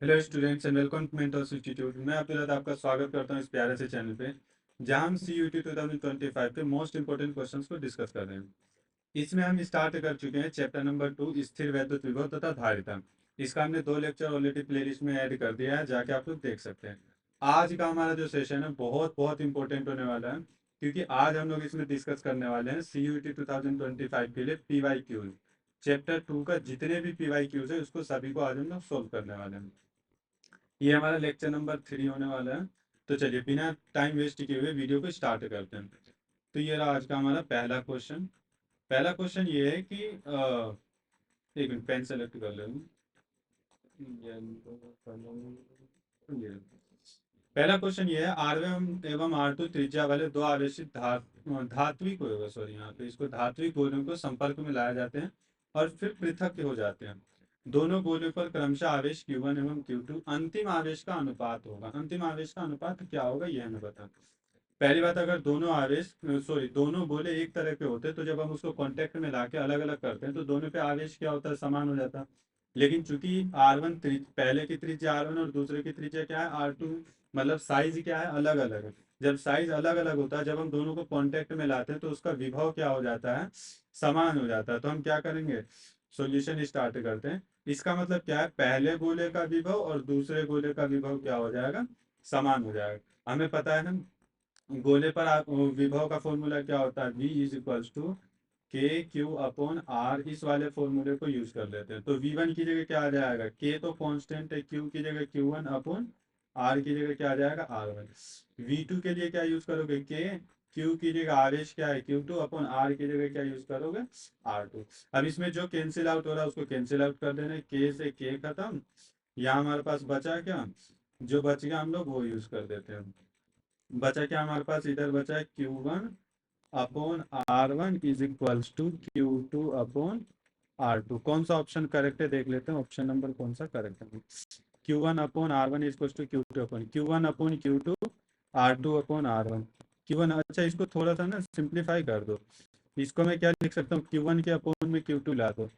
Hello students and welcome to mentors institute. मैं अब्दुल्ला आपका स्वागत करता हूं इस प्यारे से चैनल पे, जहां हम CUET 2025 के मोस्ट इंपोर्टेंट क्वेश्चंस को डिस्कस कर रहे हैं। इसमें हम स्टार्ट कर चुके हैं चैप्टर नंबर 2, स्थिर वैद्युत विभव तथा धारिता। इसका हमने 2 लेक्चर ऑलरेडी प्लेलिस्ट में ऐड कर दिया है, जाके आप लोग देख सकते हैं। आज का हमारा जो सेशन है बहुत बहुत इंपॉर्टेंट होने वाला है, क्योंकि आज हम लोग इसमें डिस्कस करने वाले हैं CUET 2025 के लिए PYQ। चैप्टर 2 का जितने भी PYQs है उसको सभी को आज हम लोग सोल्व करने वाले हैं। ये हमारा लेक्चर नंबर 3 होने वाला है। तो चलिए बिना टाइम वेस्ट किए हुए वीडियो को स्टार्ट करते हैं। तो ये रहा आज का हमारा पहला क्वेश्चन। पहला क्वेश्चन ये है कि एक मिनट, पेन सेलेक्ट कर ले लूं। पहला क्वेश्चन ये है, R1 एवं R2 त्रिज्या वाले दो आवेशित धात्विक सॉरी यहाँ पे इसको धात्विक गोलों को संपर्क में लाए जाते हैं और फिर पृथक हो जाते हैं। दोनों गोलों पर क्रमशः आवेश Q1 एवं Q2 अंतिम आवेश का अनुपात होगा। अंतिम आवेश का अनुपात क्या होगा ये हमें बता। पहली बात, अगर दोनों गोले एक तरह के होते तो जब हम उसको कांटेक्ट में लाके अलग अलग करते हैं तो दोनों पे आवेश क्या होता है, समान हो जाता। लेकिन चूंकि R1 पहले की त्रिज्या R1 और दूसरे की त्रिज्या क्या है R2, मतलब साइज क्या है, अलग अलग है। जब साइज अलग अलग होता है, जब हम दोनों को कांटेक्ट में लाते हैं तो उसका विभव क्या हो जाता है, समान हो जाता है। तो हम क्या करेंगे, सॉल्यूशन स्टार्ट करते हैं। इसका मतलब क्या है, पहले गोले का विभव और दूसरे गोले का विभव क्या हो जाएगा, समान हो जाएगा। हमें पता है ना, गोले पर विभव का फॉर्मूला क्या होता है, V is equals to KQ/R। इस वाले फॉर्मूले को यूज कर लेते हैं। तो V1 की जगह क्या आ जाएगा, K तो कांस्टेंट है, Q की जगह Q1/R की जगह क्या आ जाएगा R1। V2 के लिए क्या यूज करोगे, K, Q की जगह आवेश क्या है Q2/R की जगह क्या यूज करोगे R2। अब इसमें जो कैंसिल आउट हो रहा है उसको कैंसिल आउट कर देना, K से K खत्म। यहाँ हमारे पास बचा क्या, जो बच गया हम लोग वो यूज कर देते हैं। बचा क्या हमारे पास, इधर बचा है Q1/R1 is equals to Q2/R2। कौन सा ऑप्शन करेक्ट है देख लेते हैं, ऑप्शन नंबर कौन सा करेक्ट है। Q1/R1 is equals to Q1/Q2, R2/R1। Q1, अच्छा इसको थोड़ा सा ना सिंप्लीफाई कर दो। इसको मैं क्या लिख सकता हूँ, Q1 के अपोन में Q2 ला दो।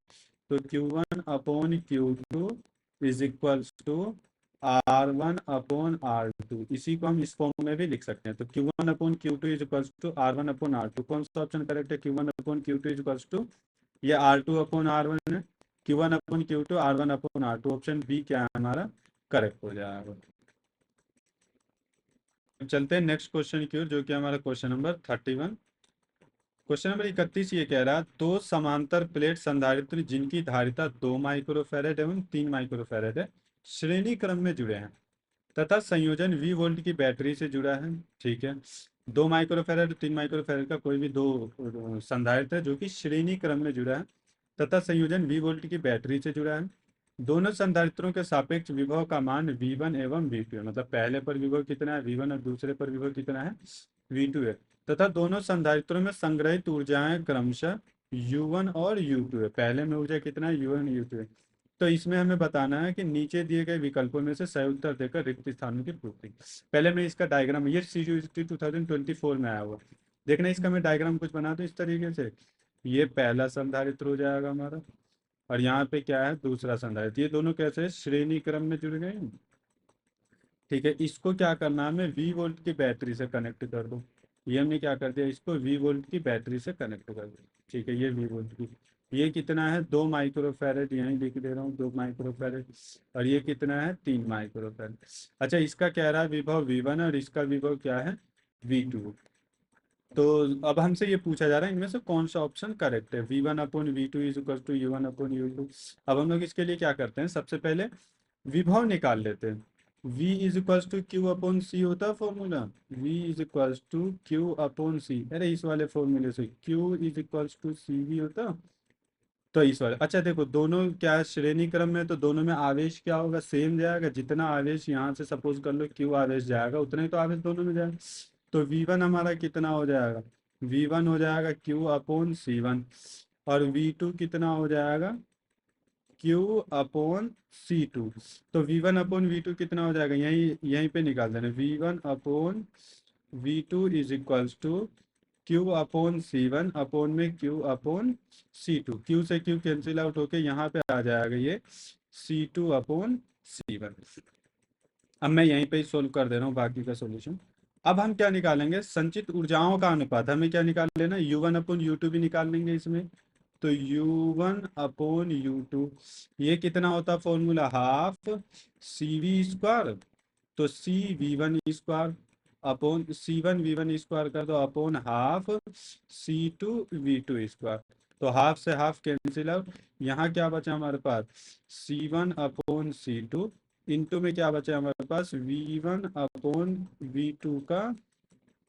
तो Q1/Q2 is equals to R1/R2। इसी को हम इस फॉर्म में भी लिख सकते हैं। तो Q1/Q2 is equals to R1/R2। कौन सा ऑप्शन करेक्ट है, Q1/Q2 इज इक्वल्स टू, ये R2/R1 है, Q1/Q2 R1/R2। ऑप्शन बी क्या है हमारा, करेक्ट हो जाएगा। चलते हैं नेक्स्ट क्वेश्चन की ओर, जो कि हमारा क्वेश्चन नंबर 31। क्वेश्चन नंबर 31 ये कह रहा है, दो समांतर प्लेट संधारित्र जिनकी धारिता 2 माइक्रोफैरेड एवं 3 माइक्रोफैरेड है, श्रेणी क्रम में जुड़े हैं तथा संयोजन V वोल्ट की बैटरी से जुड़ा है। ठीक है, 2 माइक्रोफैरेड 3 माइक्रोफैरेड का कोई भी दो संधारित्र है जो कि श्रेणी क्रम में जुड़ा है तथा संयोजन V वोल्ट की बैटरी से जुड़ा है। दोनों संधारित्रों के सापेक्ष विभव का मान V1 एवं V2 है। मतलब पहले पर विभव कितना है V1 और दूसरे पर विभव कितना है V2 है। तथा दोनों संधारित्रों में संग्रहित ऊर्जाएं क्रमशः U1 और U2 है। पहले में ऊर्जा कितना है, U1 U2 है। तो इसमें हमें बताना है कि नीचे दिए गए विकल्पों में से सही उत्तर देकर रिक्त स्थानों की पूर्ति। पहले मैं इसका डायग्राम, ये CUET 2024 में आया हुआ, देखना इसका मैं डायग्राम कुछ बना दूं इस तरीके से। ये पहला संधारित्र हो जाएगा हमारा, और यहाँ पे क्या है, दूसरा संधारित्र। ये दोनों कैसे है, श्रेणी क्रम में जुड़ गए हैं। ठीक है, इसको क्या करना है, हमें V वोल्ट की बैटरी से कनेक्ट कर दो। ये हमने क्या कर दिया, इसको V वोल्ट की बैटरी से कनेक्ट कर दिया। ठीक है, ये V वोल्ट की, ये कितना है 2 माइक्रोफैरेड, यहीं लिख दे रहा हूँ 2 माइक्रोफैरेड। और ये कितना है 3 माइक्रोफैरेड। अच्छा, इसका कह रहा है विभव V1 और इसका विभव क्या है V2। तो अब हमसे ये पूछा जा रहा है इनमें से कौन सा ऑप्शन करेक्ट है, V1/V2 is equal to U1/U2। अब हम लोग इसके लिए क्या करते हैं, सबसे पहले विभव निकाल लेते हैं। V is equals to Q/C होता है formula, V is equals to Q/C। अरे इस वाले फॉर्मूले से Q is equals to CV होता। तो इस वाले, अच्छा देखो दोनों क्या है, श्रेणी क्रम में, तो दोनों में आवेश क्या होगा, सेम जाएगा। जितना आवेश यहाँ से सपोज कर लो Q आवेश जाएगा, उतना ही तो आवेश दोनों में जाएगा। तो V1 हमारा कितना हो जाएगा, V1 हो जाएगा Q/C1। और V2 कितना हो जाएगा Q/C2। तो V1/V2 कितना हो जाएगा, यहीं यहीं पे निकाल देना, V1/V2 is equals to Q/C1 upon में Q/C2। Q से Q कैंसिल आउट होके यहाँ पे आ जाएगा ये C2/C1। C1। अब मैं यहीं पे ही सोल्व कर दे रहा हूँ बाकी का सॉल्यूशन। अब हम क्या निकालेंगे, संचित ऊर्जाओं का अनुपात हमें क्या निकाल लेना, U1 अपॉन U2 भी निकाल लेंगे इसमें। तो U1 अपॉन U2, ये कितना होता फॉर्मूला, हाफ CV²। तो CV1² अपॉन C1V1² कर दो अपॉन हाफ C2V2²। तो हाफ से हाफ कैंसिल आउट, यहाँ क्या बचा हमारे पास, C1 अपॉन C2 इंटू में क्या बचा हमारे पास, V1 अपॉन V2 का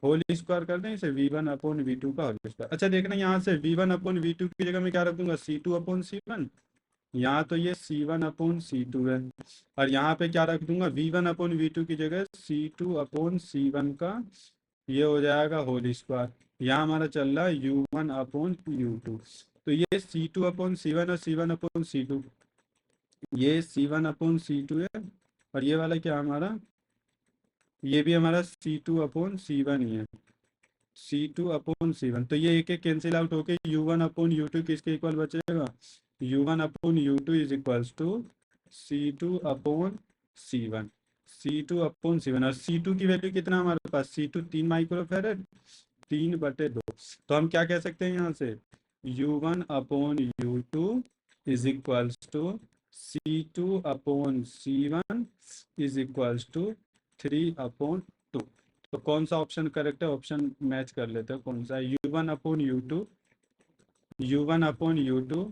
होल स्क्वायर कर दें इसे, V1 अपॉन V2 का होल स्क्वायर। अच्छा देखना यहाँ से V1 अपॉन V2 की जगह में क्या रख दूंगा, C2 अपॉन C1। यहाँ तो ये C1 अपॉन C2 है, और यहाँ पे क्या रख दूंगा, V1 अपॉन V2 की जगह C2 अपॉन C1 का ये हो जाएगा होल स्क्वायर। यहाँ हमारा चल रहा है U1 अपॉन U2। तो ये C2 अपॉन C1 और C1 अपॉन C2, ये C1 अपॉन C2 है, और ये वाला क्या हमारा, ये भी हमारा C2 अपॉन C1 ही है, C2 अपॉन C1। तो ये एक एक कैंसिल आउट होके U1 अपॉन U2 किसके इक्वल बचेगा, U1 upon U2 is equals to C2 upon C1। C2 upon C1, और C2 की वैल्यू कितना हमारे पास, C2 3 माइक्रोफेरेड, 3/2। तो हम क्या कह सकते हैं यहाँ से, U1 upon U2 is equals to C2 upon C1 is equals to 3/2। तो कौन सा ऑप्शन करेक्ट है, ऑप्शन मैच कर लेते हैं कौन सा है, U1 upon U2, U1 upon U2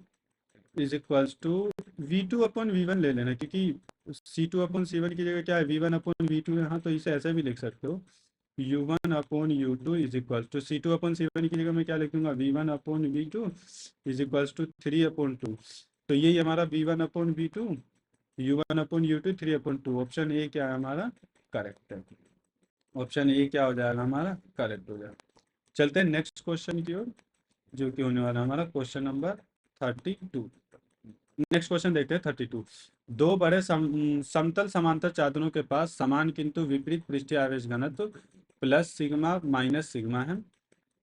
is equals to V2 upon V1 ले लेना, क्योंकि C2 अपॉन C1 की जगह क्या है, V1 अपॉन V2 है। हाँ तो इसे ऐसे भी लिख सकते हो, U1 upon U2 is equals to C2 upon C1 की जगह मैं क्या लिख दूंगा, V1 upon V2 is equals to 3/2। तो यही हमारा V1 upon V2, U1 upon U2, 3/2। Option A क्या है हमारा, करेक्ट है। ऑप्शन ए क्या हो जाएगा हमारा, करेक्ट हो जाएगा। चलते हैं नेक्स्ट क्वेश्चन की ओर, जो कि होने वाला हमारा क्वेश्चन नंबर 32। नेक्स्ट क्वेश्चन देखते हैं 32। दो बड़े समतल समांतर चादरों के पास समान किंतु विपरीत पृष्ठीय आवेश घनत्व प्लस सिग्मा माइनस सिग्मा है।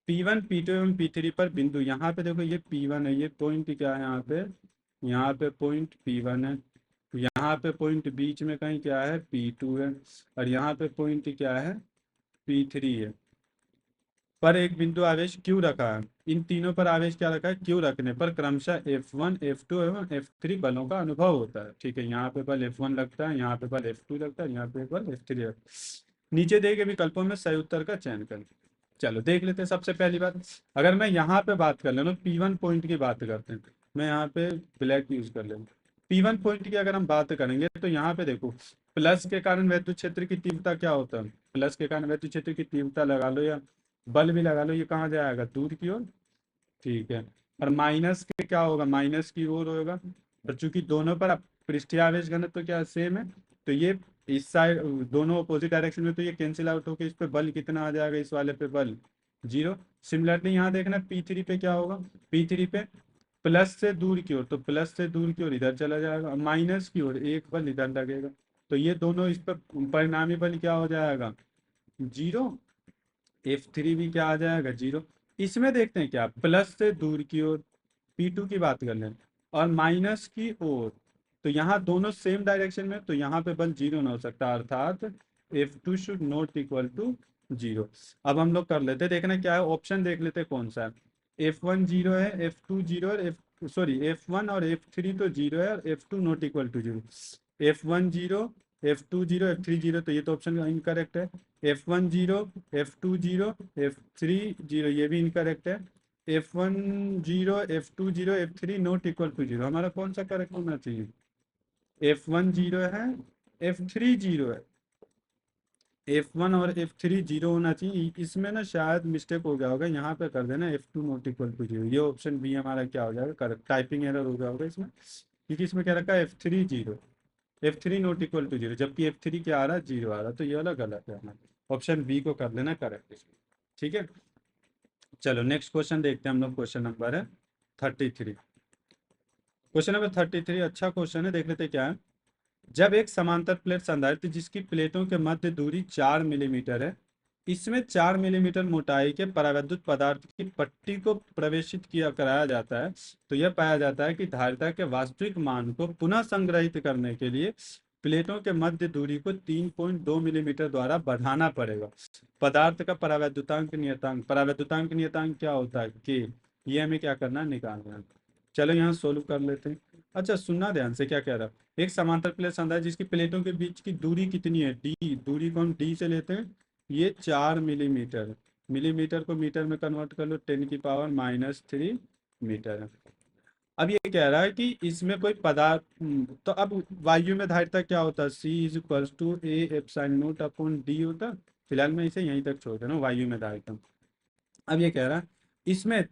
P1 P2 एवं P3 पर बिंदु, यहाँ पे देखो ये P1 है, ये पॉइंट क्या है यहाँ पे पॉइंट P1 है, यहाँ पे पॉइंट बीच में कहीं क्या है P2 है, और यहाँ पे पॉइंट क्या है P3 है। पर एक बिंदु आवेश क्यों रखा है, इन तीनों पर आवेश क्या रखा है, क्यों रखने पर क्रमशः F1 F2 एवं F3 बलों का अनुभव होता है। ठीक है, यहाँ पे बल F1 लगता है, यहाँ पे बल F2 लगता है, यहाँ पे बल F3 लगता है। नीचे दिए गए विकल्पों में सही उत्तर का चयन करें। चलो देख लेते हैं। सबसे पहली बात, अगर मैं यहाँ पे बात कर लेना, P1 पॉइंट की बात करते हैं, मैं यहाँ पे ब्लैक यूज कर लेंगे। P1 पॉइंट की अगर हम बात करेंगे तो यहाँ पे देखो, प्लस के कारण विद्युत क्षेत्र की तीव्रता क्या होता है, प्लस के कारण विद्युत क्षेत्र की तीव्रता लगा लो या बल भी लगा लो, ये कहाँ जाएगा, दूर की ओर। ठीक है, और माइनस के क्या होगा, माइनस की ओर होगा। और चूंकि दोनों पर पृष्ठीय आवेश घनत्व तो क्या सेम है, तो ये इस साइड दोनों अपोजिट डायरेक्शन में, तो ये कैंसिल आउट होकर इस पे बल कितना आ जाएगा, इस वाले पे बल 0। सिमिलरली यहाँ देखना P3 पे क्या होगा, P3 पे प्लस से दूर की ओर, तो प्लस से दूर की ओर इधर चला जाएगा, माइनस की ओर एक बल इधर लगेगा। तो ये दोनों इस पर परिणामी बल क्या हो जाएगा, 0। F3 भी क्या आ जाएगा, 0। इसमें देखते हैं क्या, प्लस से दूर की ओर P2 की बात कर लें, और माइनस की ओर, तो यहाँ दोनों सेम डायरेक्शन में, तो यहाँ पे बल 0 ना हो सकता, अर्थात F2 should not equal to 0। अब हम लोग कर लेते हैं, देखना क्या है, ऑप्शन देख लेते हैं कौन सा है। F1 0 है, F2 0 और F1 और F3 तो 0 है, और F2 not equal to 0। F1 0, F2 0, F3 0, तो ये तो ऑप्शन इनकरेक्ट है। F1 0, F2 0, F3 0, ये भी इनकरेक्ट है। F1 0, F2 0, F3 not equal to 0, हमारा कौन सा करेक्ट होना चाहिए, F1 0 है, F3 0 है, F1 और F3 0 होना चाहिए। इसमें ना शायद मिस्टेक हो गया होगा, यहाँ पे कर देना F2 नॉट इक्वल टू 0, ये ऑप्शन बी हमारा क्या हो जाएगा, करेक्ट। टाइपिंग एरर हो गया होगा इसमें, क्योंकि इसमें क्या रखा है F3 0, F3 not equal to 0, जबकि F3 क्या आ रहा है, 0 आ रहा है, तो ये वाला गलत है हमारा। ऑप्शन बी को कर देना करेक्ट इसमें। ठीक है, चलो नेक्स्ट क्वेश्चन देखते हैं हम लोग, क्वेश्चन नंबर है 33। क्वेश्चन नंबर 33 अच्छा क्वेश्चन है, देख लेते हैं क्या है। जब एक समांतर प्लेट संधारित्र जिसकी प्लेटों के मध्य दूरी 4 मिलीमीटर है, इसमें 4 मिलीमीटर मोटाई के परावैद्युत पदार्थ की पट्टी को प्रवेशित किया कराया जाता है, तो यह पाया जाता है कि धारिता के वास्तविक मान को पुनः संग्रहित करने के लिए प्लेटों के मध्य दूरी को 3.2 मिलीमीटर द्वारा बढ़ाना पड़ेगा। पदार्थ का परावैद्युतांक नियतांक, परावैद्युतांक नियतांक क्या होता है, के। ये हमें क्या करना है, निकालना है। चलो यहाँ सोल्व कर लेते हैं। अच्छा सुनना ध्यान से, क्या कह रहा है, एक समांतर प्लेट संधारित्र है जिसकी प्लेटों के बीच की दूरी कितनी है, डी। दूरी को हम डी से लेते हैं, ये 4 मिलीमीटर। मिलीमीटर को मीटर में कन्वर्ट कर लो, 10⁻³ मीटर है। अब ये कह रहा है कि इसमें कोई पदार्थ, तो अब वायु में धारिता क्या होता है, C = A ε0/d होता है। फिलहाल मैं इसे यहीं तक छोड़ दे रहा हूँ, वायु में धारिता। अब ये कह रहा है इसमें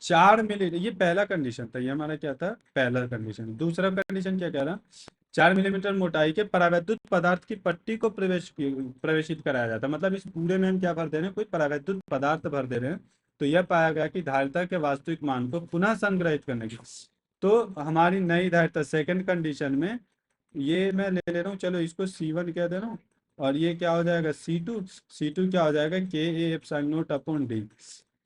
4 मिली, ये पहला कंडीशन था, ये हमारा क्या था, पहला कंडीशन। दूसरा कंडीशन क्या कह रहा, 4 मिलीमीटर मोटाई के परावैद्युत पदार्थ की पट्टी को प्रवेशित कराया जाता है। मतलब इस पूरे में हम क्या भर दे रहे हैं, कोई परावैद्युत पदार्थ भर दे रहे हैं। तो यह पाया गया कि धारिता के वास्तविक मान को पुनः संग्रहित करने की, तो हमारी नई धारिता सेकंड कंडीशन में, ये मैं ले ले रहा हूँ, चलो इसको C1 कह दे रहा हूँ, और ये क्या हो जाएगा C2। C2 क्या हो जाएगा, Ka∈0/d।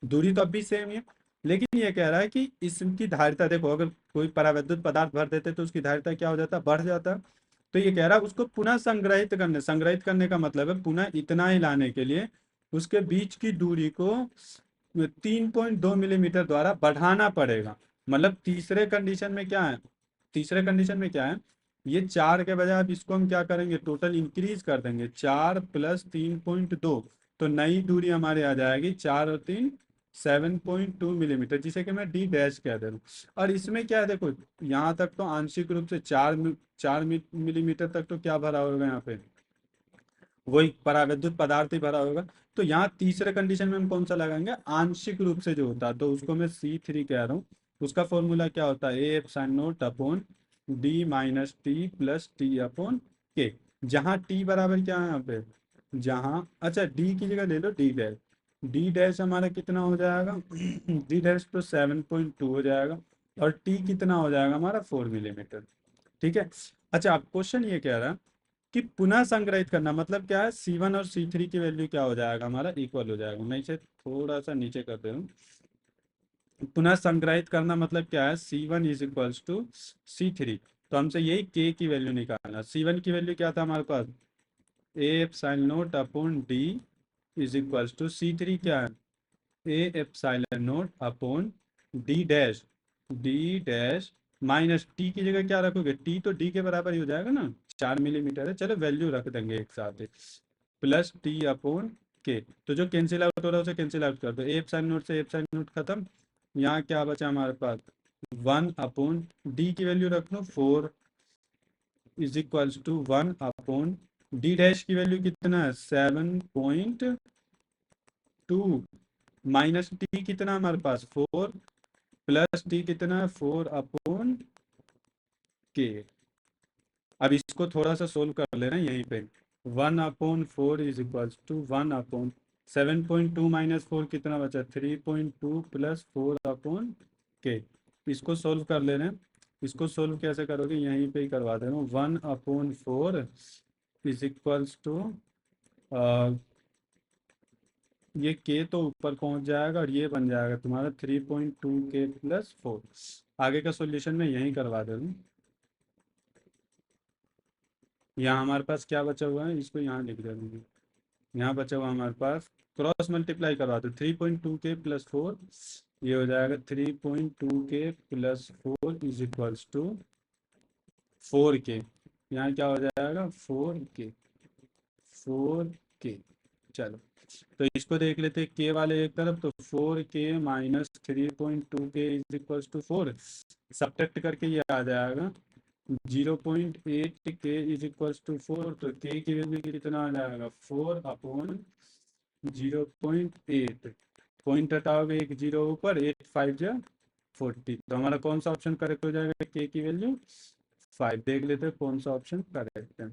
दूरी तो अब भी सेम है, लेकिन ये कह रहा है कि इसकी धारिता देखो, अगर कोई परावैद्युत पदार्थ भर देते तो उसकी धारिता क्या हो जाता, बढ़ जाता। तो ये कह रहा है उसको पुनः संग्रहित करने का मतलब है पुनः इतना ही लाने के लिए उसके बीच की दूरी को 3.2 मिलीमीटर द्वारा बढ़ाना पड़ेगा। मतलब तीसरे कंडीशन में क्या है, तीसरे कंडीशन में क्या है, ये 4 के बजाय अब इसको हम क्या करेंगे, टोटल इंक्रीज कर देंगे, 4 + 3.2। तो नई दूरी हमारे आ जाएगी 4 और 3 7.2 मिलीमीटर, जिसे कि मैं डी डैश कह दे रहा हूँ। और इसमें क्या है देखो, यहाँ तक तो आंशिक रूप से 4 मिलीमीटर तक तो क्या भरा होगा यहाँ पे, वही परावैद्युत पदार्थ ही भरा होगा। तो यहाँ तीसरे कंडीशन में हम कौन सा लगाएंगे, आंशिक रूप से जो होता है, तो उसको मैं C3 कह रहा हूँ। उसका फॉर्मूला क्या होता है, A∈0/d-t + t/k। जहाँ t बराबर क्या है यहाँ पे, जहाँ, अच्छा डी की जगह ले लो डी डैश। डी डैश हमारा कितना हो जाएगा डी डैश तो 7.2 हो जाएगा, और टी कितना हो जाएगा हमारा 4 मिलीमीटर। ठीक है। अच्छा अब क्वेश्चन ये कह रहा है कि पुनः संग्रहित करना मतलब क्या है, C1 और C3 की वैल्यू क्या हो जाएगा हमारा, इक्वल हो जाएगा। मैं इसे थोड़ा सा नीचे कर दे रहा हूँ। पुनः संग्रहित करना मतलब क्या है, C1 = C3। तो हमसे यही K की वैल्यू निकालना। C1 की वैल्यू क्या था हमारे पास, A∈0/d = C3 क्या है, A∈0/d dash, d dash minus T की जगह क्या रखोगे, टी तो डी के बराबर ही हो जाएगा ना, 4 मिलीमीटर है, चलो वैल्यू रख देंगे एक साथ ही, +t/k। तो जो कैंसिल आउट हो रहा है उसे कैंसिल आउट कर दो, A∈0 से A∈0 खत्म। यहाँ क्या बचा हमारे पास, 1/d की वैल्यू रख लो 4 = 1/d डैश की वैल्यू कितना है, 7.2 माइनस टी कितना हमारे पास 4 प्लस टी कितना है 4/k। अब इसको थोड़ा सा सोल्व कर लेना यहीं पे, 1/4 = 1/7.2 - 4 कितना बचा, 3.2 + 4/k। इसको सोल्व कर लेना। इसको सोल्व कैसे करोगे, यहीं पे ही करवा दे रहा हूँ। 1/4 = ये k तो ऊपर पहुंच जाएगा और ये बन जाएगा तुम्हारा 3.2k + 4। आगे का सॉल्यूशन मैं यहीं करवा दे दूँ। यहाँ हमारे पास क्या बचा हुआ है, इसको यहाँ लिख देंगे। यहाँ बचा हुआ हमारे पास, क्रॉस मल्टीप्लाई करवा दो, 3.2k + 4, ये हो जाएगा 3.2k + 4 = 4k। यहाँ क्या हो जाएगा 4k। चलो तो इसको देख लेते हैं, के वाले एक तरफ, तो 4k - 3.2k = 4, सब्ट्रैक्ट करके ये आ जाएगा 0.8k = 4। तो k की वैल्यू कितना आ जाएगा, 4/0.8। पॉइंट हटाओगे एक जीरो ऊपर, 8 5 जा 40। तो हमारा कौन सा ऑप्शन करेक्ट हो जाएगा, k की वैल्यू 5। देख लेते हैं कौन सा ऑप्शन करेक्ट है।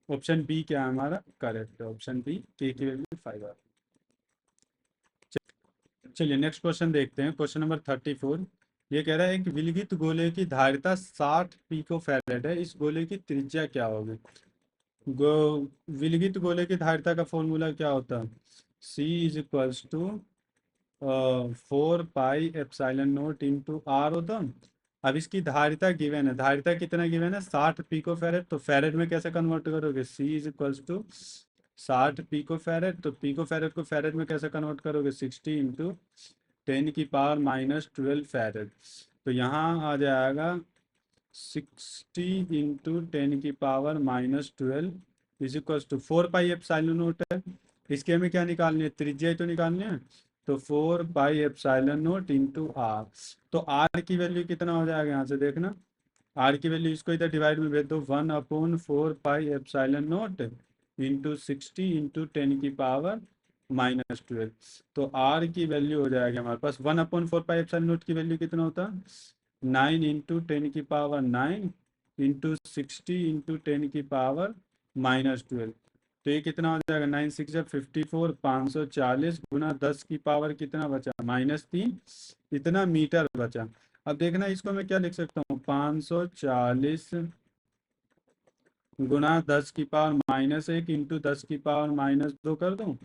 ऑप्शन बी क्या है हमारा करेक्ट है, ऑप्शन बी, k की वैल्यू 5 है। चलिए नेक्स्ट क्वेश्चन देखते हैं, क्वेश्चन नंबर 34। ये कह रहा है एक विलगित गोले की धारिता 60 पिको फैरेड है, इस गोले की त्रिज्या क्या होगी। गो विलगित गोले की धारिता का फॉर्मूला क्या होता है, C = 4πε0 × r होता। अब इसकी धारिता गिवन है, धारिता कितना गिवन है 60 पिको फेरेड, तो फेरेड में कैसे कन्वर्ट करोगे, C is equals to 60 pico farad, तो पिको फेरेड को फेरेड में कैसे कन्वर्ट करोगे 60 इंटू 10⁻⁻12 फेरेड, तो यहाँ आ जाएगा 60 into 10⁻⁻12 is equals to 4 pi epsilon naught है। इसके हमें क्या निकालनी है, त्रिज्या ही तो निकालनी है, तो 4 pi epsilon naught into R, तो आर की वैल्यू कितना हो जाएगा यहाँ से देखना, आर की वैल्यू इसको इधर डिवाइड में भेज दो, 1/4 पाई एप्सिलॉन नोट इंटू 60 इंटू 10⁻⁻12, तो आर की वैल्यू हो जाएगी हमारे पास 1/4 पाई एप्सिलॉन नोट की वैल्यू कितना होता है 9 इंटू 10⁻9 इंटू 60 इंटू 10⁻⁻12, तो ये कितना हो जाएगा 9 6 54, 540 गुना 10 की पावर कितना बचा -3, इतना मीटर बचा। अब देखना इसको मैं क्या लिख सकता हूँ, 540 गुना 10 की पावर -1 इंटू 10 की पावर -2 कर दूँ,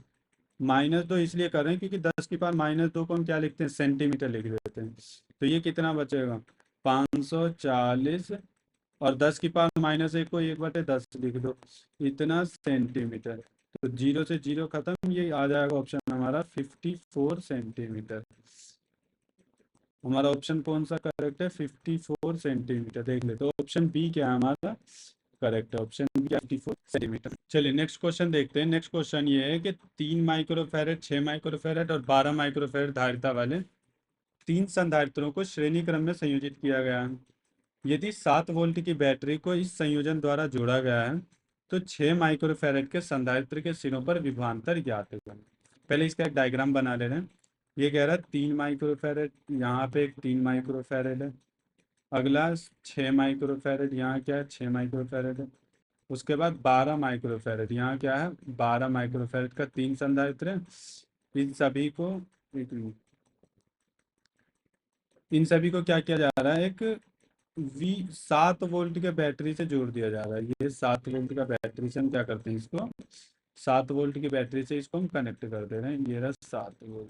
-2 इसलिए कर रहे हैं क्योंकि 10 की पावर -2 को हम क्या लिखते हैं, सेंटीमीटर लिख देते हैं, तो ये कितना बचेगा 540, और 10 की पावर -1 को 1/10 लिख दो, इतना सेंटीमीटर, तो 0 से 0 खत्म, ये आ जाएगा ऑप्शन हमारा 54 सेंटीमीटर। हमारा ऑप्शन कौन सा करेक्ट है, 54 सेंटीमीटर, देख ले, तो ऑप्शन बी क्या है हमारा करेक्ट है, ऑप्शन बी 54 सेंटीमीटर। चलिए नेक्स्ट क्वेश्चन देखते हैं। नेक्स्ट क्वेश्चन ये है कि 3 माइक्रोफैरेड, 6 माइक्रोफैरेड और 12 माइक्रोफैरेड धारिता वाले 3 संधारित्रों को श्रेणी क्रम में संयोजित किया गया है। यदि 7 वोल्ट की बैटरी को इस संयोजन द्वारा जोड़ा गया है तो 6 माइक्रोफैरेड के संधारित्र के सिरों पर विभवांतर ज्ञात करें। पहले इसका एक डायग्राम बना ले रहे हैं। ये कह रहा है 3 माइक्रोफैरेड, यहाँ पे एक 3 माइक्रोफैरेड है, अगला 6 माइक्रोफैरेड, यहाँ क्या है 6 माइक्रोफैरेड है, उसके बाद 12 माइक्रोफैरेड, यहाँ क्या है 12 माइक्रोफैरेड का 3 संधारित्र है। इन सभी को एक मिनट, इन सभी को क्या किया जा रहा है, एक 7 वोल्ट के बैटरी से जोड़ दिया जा रहा है। ये 7 वोल्ट का बैटरी से हम क्या करते हैं, इसको 7 वोल्ट की बैटरी से इसको हम कनेक्ट कर दे रहे हैं। ये रहा 7 वोल्ट,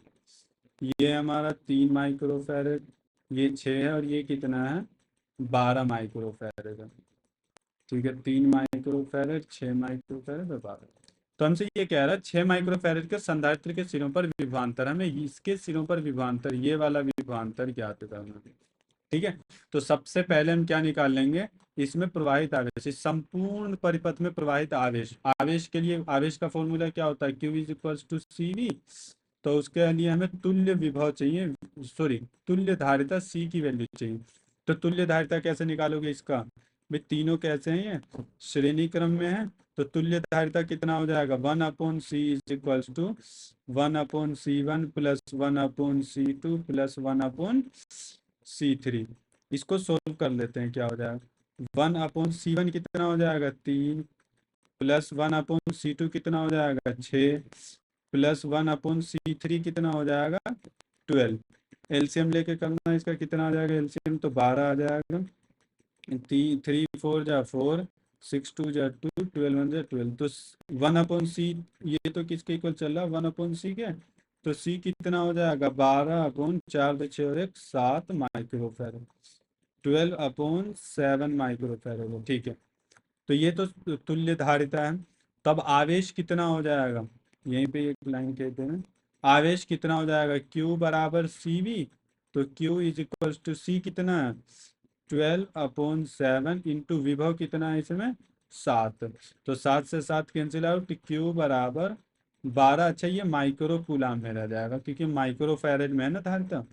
ये हमारा 3 माइक्रोफैरेड, ये 6 है, और ये कितना है 12 माइक्रोफैरेड है। ठीक है, 3 माइक्रोफैरेड, 6 माइक्रोफैरेड और 12, तो हमसे ये कह रहा है 6 माइक्रोफैरेड के संधारित्र के सिरों पर विभवांतर, हमें इसके सिरों पर विभवांतर, ये वाला विभवांतर ज्ञात करना है। ठीक है, तो सबसे पहले हम क्या निकाल लेंगे, इसमें प्रवाहित आवेश, इस संपूर्ण परिपथ में प्रवाहित आवेश, आवेश के लिए आवेश का फॉर्मूला क्या होता है, Q is equals to CV, तो उसके लिए हमें तुल्य विभव चाहिए, सॉरी तुल्य धारिता C की वैल्यू चाहिए। तो तुल्य धारिता कैसे निकालोगे इसका, भाई तीनों कैसे हैं, ये श्रेणी क्रम में है, तो तुल्य धारिता कितना हो जाएगा 1/C is equals to 1/C1 plus 1/C2 plus 1/C3। इसको सोल्व कर लेते हैं, क्या हो जाएगा 1/C1 कितना हो जाएगा 3, प्लस 1/C2 कितना हो जाएगा 6, प्लस 1/C3 कितना हो जाएगा 12। एलसीएम लेके करना, इसका कितना आ जाएगा एलसीएम, तो 12 आ जाएगा, 3 4 जा 4, 6 2 जा 2, 12 1 जा 12, तो 1/C, ये तो किसके इक्वल चल रहा है 1/C के, तो C कितना हो जाएगा 12/4 और 1 7 माइक्रोफैरड, 12/7 माइक्रोफैरड है। ठीक है, तो ये तो तुल्य धारिता है। तब आवेश कितना हो जाएगा, यहीं पे एक लाइन कहते हैं, आवेश कितना हो जाएगा Q बराबर CV, तो Q is equal to C कितना है 12/7 इंटू विभव कितना है इसमें 7, तो 7 से 7 कैंसिल आउट, Q बराबर 12, अच्छा ये माइक्रो कूलाम में रह जाएगा क्योंकि माइक्रो फैरेड में है ना धारिता।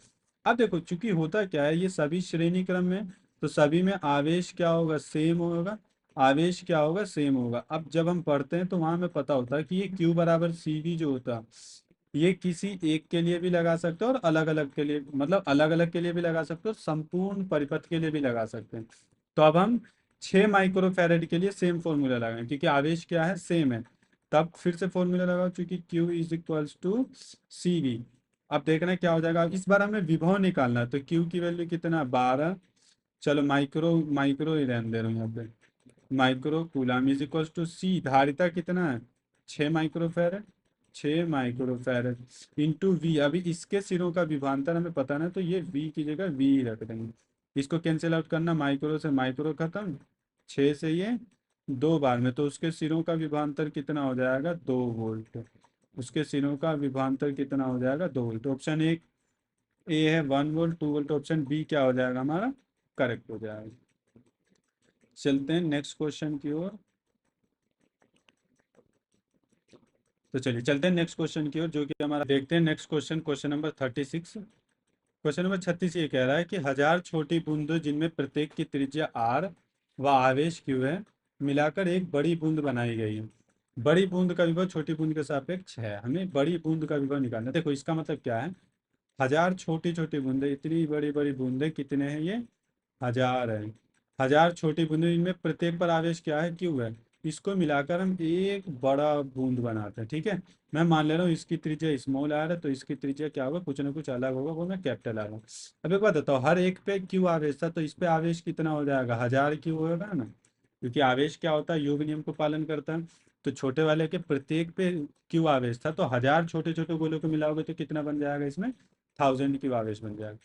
अब देखो चूंकि होता क्या है, ये सभी श्रेणी क्रम में, तो सभी में आवेश क्या होगा सेम होगा, आवेश क्या होगा सेम होगा। अब जब हम पढ़ते हैं तो वहां हमें पता होता है कि ये Q बराबर CV जो होता है, ये किसी एक के लिए भी लगा सकते हो और अलग अलग के लिए, मतलब अलग अलग के लिए भी लगा सकते हो, संपूर्ण परिपथ के लिए भी लगा सकते हैं। तो अब हम 6 माइक्रोफैरेड के लिए सेम फॉर्मूला लगाएं क्योंकि आवेश क्या है सेम है, तब फिर से फॉर्मूला लगाओ चूंकि Q is equals to CV। अब देखना क्या हो जाएगा, इस बार हमें विभव निकालना है, तो Q की वैल्यू कितना 12, चलो माइक्रो माइक्रो ही रहने दे रहा हूँ यहाँ पे, micro coulomb is equal to C, धारिता कितना है 6 माइक्रोफैरड, 6 माइक्रोफैरड इंटू V, अभी इसके सिरों का विभवांतर हमें पता ना, तो ये V की जगह V ही रख देंगे, इसको कैंसिल आउट करना, माइक्रो से माइक्रो खत्म, 6 से ये 2 बार में, तो उसके सिरों का विभवांतर कितना हो जाएगा, 2 वोल्ट। उसके सिरों का विभवांतर कितना हो जाएगा, 2 वोल्ट। ऑप्शन ए है 1 वोल्ट 2 वोल्ट, ऑप्शन बी क्या हो जाएगा हमारा, करेक्ट हो जाएगा। चलते हैं नेक्स्ट क्वेश्चन की ओर। तो चलिए चलते हैं नेक्स्ट क्वेश्चन की ओर, जो कि हमारा देखते हैं next question, question number 36। Question number 36 ये कह रहा है कि 1000 छोटी बूंदों जिनमें प्रत्येक की त्रिज्या r व आवेश q है, मिलाकर एक बड़ी बूंद बनाई गई है। बड़ी बूंद का विभव छोटी बूंद के सापेक्ष है। हमें बड़ी बूंद का विभव निकालना है। देखो इसका मतलब क्या है, 1000 छोटी छोटी बूंदें, इतनी बड़ी बड़ी बूंदें कितने हैं, ये 1000 है। 1000 छोटी बूंदें, इनमें प्रत्येक पर आवेश क्या है, क्यू है। इसको मिलाकर हम एक बड़ा बूंद बनाते हैं। ठीक है, मैं मान ले रहा हूँ इसकी त्रिज्या स्मॉल आर है, तो इसकी त्रिज्या क्या होगा, कुछ ना कुछ अलग होगा, वो मैं कैपिटल आर हूँ। अब एक बात बताओ, हर एक पे क्यू आवेश था, तो इस पे आवेश कितना हो जाएगा, 1000 क्यू होगा ना, क्योंकि आवेश क्या होता है, योग नियम को पालन करता है। तो छोटे वाले के प्रत्येक पे क्यू आवेश था, तो 1000 छोटे छोटे गोलों को मिलाओगे तो कितना बन जाएगा, इसमें 1000 क्यू आवेश बन जाएगा।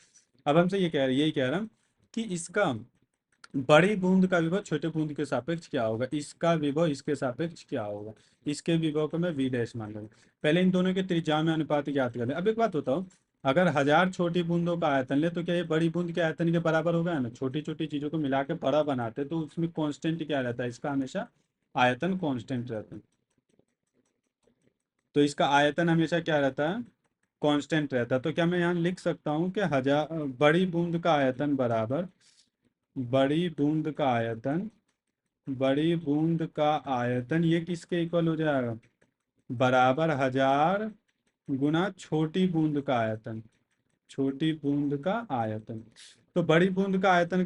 अब हमसे यही कह रहा हूँ कि इसका बड़ी बूंद का विभव छोटे बूंद के सापेक्ष क्या होगा, इसका विभव इसके सापेक्ष क्या होगा। इसके विभव को मैं वी डैश मान लूंगा। पहले इन दोनों के त्रिज्या में अनुपात ज्ञात कर लें। अब एक बात बताओ, अगर 1000 छोटी बूंदों का आयतन ले, तो क्या ये बड़ी बूंद के आयतन के बराबर होगा ना। छोटी छोटी चीजों को मिला के बड़ा बनाते, तो उसमें कांस्टेंट क्या रहता है, इसका हमेशा आयतन कांस्टेंट रहता है। तो इसका आयतन हमेशा क्या रहता है, कांस्टेंट रहता है। तो क्या मैं यहाँ लिख सकता हूँ कि 1000 बड़ी बूंद का आयतन बराबर, बड़ी बूंद का आयतन, बड़ी बूंद का आयतन ये किसके इक्वल हो जाएगा, बराबर 1000 गुना छोटी बूंद का आयतन, छोटी बूंद का आयतन। तो बड़ी बूंद का आयतन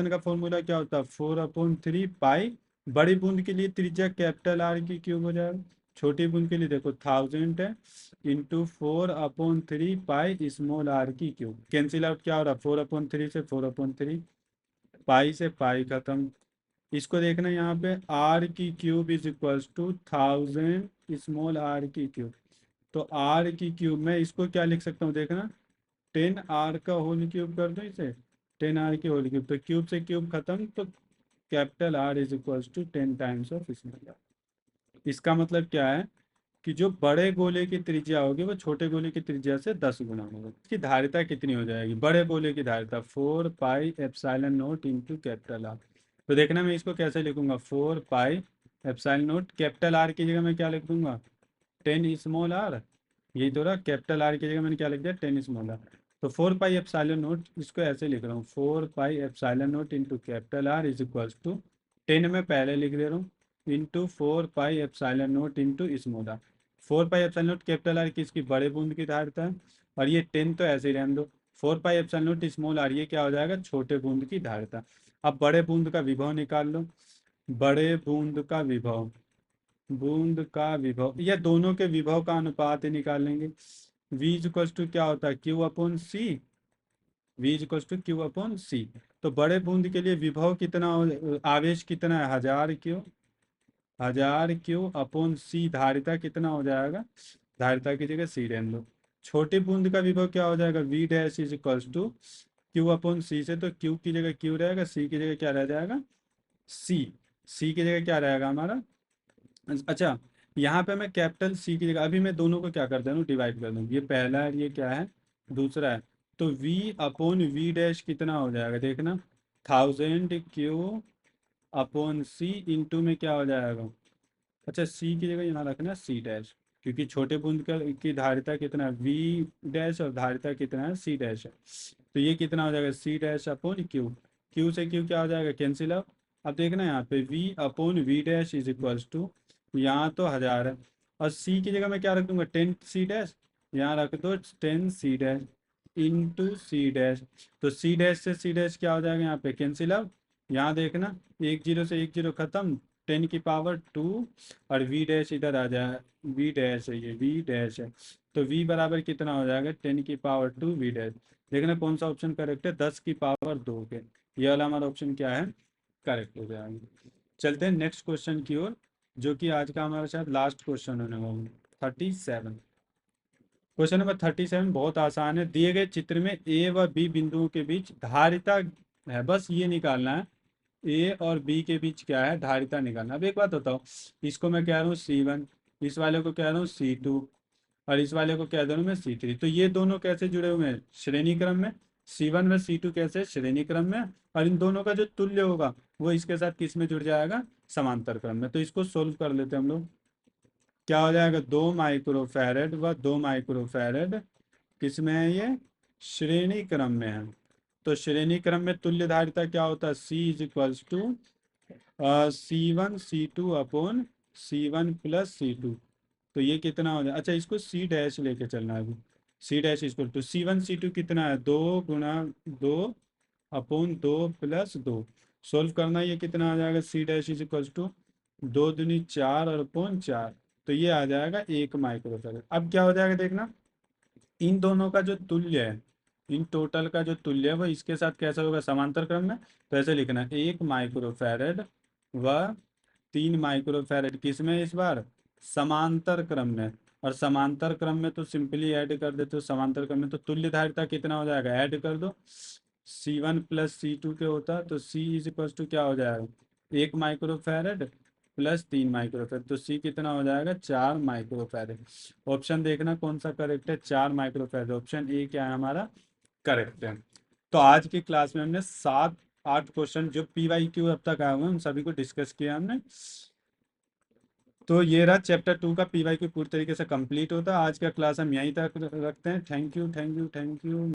का फॉर्मूला क्या होता है, 4/3 पाई। बड़ी बूंद के लिए त्रिज्या कैपिटल आर की क्यूब हो जाएगा। छोटी बूंद के लिए देखो 1000 है, इंटू 4/3 पाई स्मॉल आर की क्यूब। कैंसिल आउट क्या हो रहा है, 4/3 से 4/3, पाई से पाई खत्म। इसको देखना यहाँ पे, आर की cube is equals to 1000 small R की क्यूब। तो आर की क्यूब में इसको क्या लिख सकता हूँ, देखना 10 आर का होल क्यूब कर दो इसे, 10 आर की होल क्यूब, तो क्यूब से क्यूब खत्म, तो capital R is equals to 10 times of small R. इसका मतलब क्या है कि जो बड़े गोले की त्रिज्या होगी वो छोटे गोले की त्रिज्या से 10 गुना होगी। इसकी धारिता कितनी हो जाएगी, बड़े गोले की धारिता 4 pi epsilon naught into capital are. तो देखना मैं इसको कैसे लिखूंगा, 4 pi epsilon naught, capital are की जगह मैं क्या लिख दूंगा, 10 स्मॉल आर। यही तो रहा, कैपिटल आर की जगह मैंने क्या लिख दिया, 10 स्मॉल आर। तो 4 पाई एप्सिलॉन नॉट, इसको ऐसे लिख रहा हूँ, 4 pi epsilon naught into capital R is equals to 10 में पहले लिख दे रहा हूँ, into 4 pi epsilon naught into small R. 4 pi epsilon naught capital R किसकी, बड़े बूंद की धारिता है, और ये 10 तो ऐसे ही रहने दो। 4 pi epsilon naught small R ये क्या हो जाएगा, छोटे बूंद की धारिता। अब बड़े बूंद का विभव निकाल लो। बड़े बूंद का विभव, बूंद का विभव, या दोनों के विभव का अनुपात ही निकालेंगे। v इक्वल्स टू क्या होता है, Q/C। v equals to Q/C। तो बड़े बूंद के लिए विभव कितना आवेश कितना है, 1000 क्यू, 1000 क्यू/C। धारिता कितना हो जाएगा, धारिता की जगह C रहने दो। छोटी बूंद का विभव क्या हो जाएगा, v dash is equals to Q/C से, तो Q की जगह Q रहेगा, C की जगह क्या रह जाएगा, C। C की जगह क्या रहेगा हमारा, अच्छा, यहाँ पे मैं कैपिटल सी की जगह, अभी मैं दोनों को क्या कर दे रहा हूँ, डिवाइड कर दूँ। ये पहला है, ये क्या है, दूसरा है। तो v/v डैश कितना हो जाएगा, देखना 1000 Q/C इंटू में क्या हो जाएगा, अच्छा सी की जगह यहाँ रखना सी डैश, क्योंकि छोटे बूंद की धारिता कितना है, v डैश, और धारिता कितना है, सी डैश है। तो ये कितना हो जाएगा, C/Q। Q से Q क्या हो जाएगा, कैंसिल आउट। अब देखना यहाँ पे v/v dash is equals to, यहाँ तो 1000 है, और C की जगह मैं क्या रख दूंगा, 10C डैश, यहाँ रख दो 10C dash into C dash. तो C डैश से C डैश क्या हो जाएगा, यहाँ पे कैंसिल आउट। यहाँ देखना 10 से 10 खत्म, 10⁻², और v डैश इधर आ जाए, v डैश है, ये v डैश है। तो v बराबर कितना हो जाएगा, 10⁻², v डैश। देखना कौन सा ऑप्शन करेक्ट है, 10⁻² के, ये वाला हमारा ऑप्शन क्या है, करेक्ट हो जाएगा। चलते हैं नेक्स्ट क्वेश्चन की ओर, जो कि आज का हमारा शायद लास्ट क्वेश्चन होने वाला, 37। क्वेश्चन नंबर 37 बहुत आसान है। दिए गए चित्र में ए व बी बिंदुओं के बीच धारिता है, बस ये निकालना है ए और बी के बीच क्या है, धारिता निकालना। अब एक बात बताओ, इसको मैं कह रहा हूँ C1, इस वाले को कह रहा हूँ C2, और इस वाले को कह दे रहा हूँ मैं C3। तो ये दोनों कैसे जुड़े हुए हैं, श्रेणी क्रम में। C1 व C2 कैसे, श्रेणी क्रम में। और इन दोनों का जो तुल्य होगा वो इसके साथ किस में जुड़ जाएगा, समांतर क्रम में। तो इसको सोल्व कर लेते हैं हम लोग। क्या हो जाएगा, 2 माइक्रोफैरेड व 2 माइक्रोफैरेड किस में है, ये श्रेणी क्रम में है। तो श्रेणी क्रम में तुल्य धारिता क्या होता है, C is equals to C1 C2 upon C1 plus C2। तो ये कितना हो जाए, अच्छा इसको C डैश लेके चलना है अभी। C dash equal to C1 C2 कितना है, 2 गुना 2 अपॉन 2 प्लस 2। सोल्व करना, ये कितना आ जाएगा, C dash is equal to 2 दूनी 4 और अपॉन 4। तो ये आ जाएगा 1 माइक्रोफैरड। अब क्या हो जाएगा देखना, इन दोनों का जो तुल्य है, इन टोटल का जो तुल्य है वो इसके साथ कैसा होगा, समांतर क्रम में। तो ऐसे लिखना है 1 माइक्रोफैरड व 3 माइक्रोफैरड किस में, इस बार समांतर क्रम में। और समांतर क्रम में तो सिंपली ऐड कर देते हो, समांतर क्रम में तो तुल्य धारिता कितना हो जाएगा, ऐड कर दो। C1 प्लस C2 के होता तो C इज इक्वल टू क्या हो जाएगा, 1 माइक्रोफैरड प्लस 3 माइक्रोफैरड। तो C कितना हो जाएगा, 4 माइक्रोफैरड। ऑप्शन देखना कौन सा करेक्ट है, 4 माइक्रोफैरड, ऑप्शन ए क्या है हमारा करेक्ट है। तो आज की क्लास में हमने 7-8 क्वेश्चन जो PYQ अब तक आए हुए हैं उन सभी को डिस्कस किया हमने। तो ये रहा चैप्टर 2 का PYQ पूरी तरीके से कंप्लीट होता है। आज का क्लास हम यहीं तक रखते हैं। Thank you, thank you, thank you.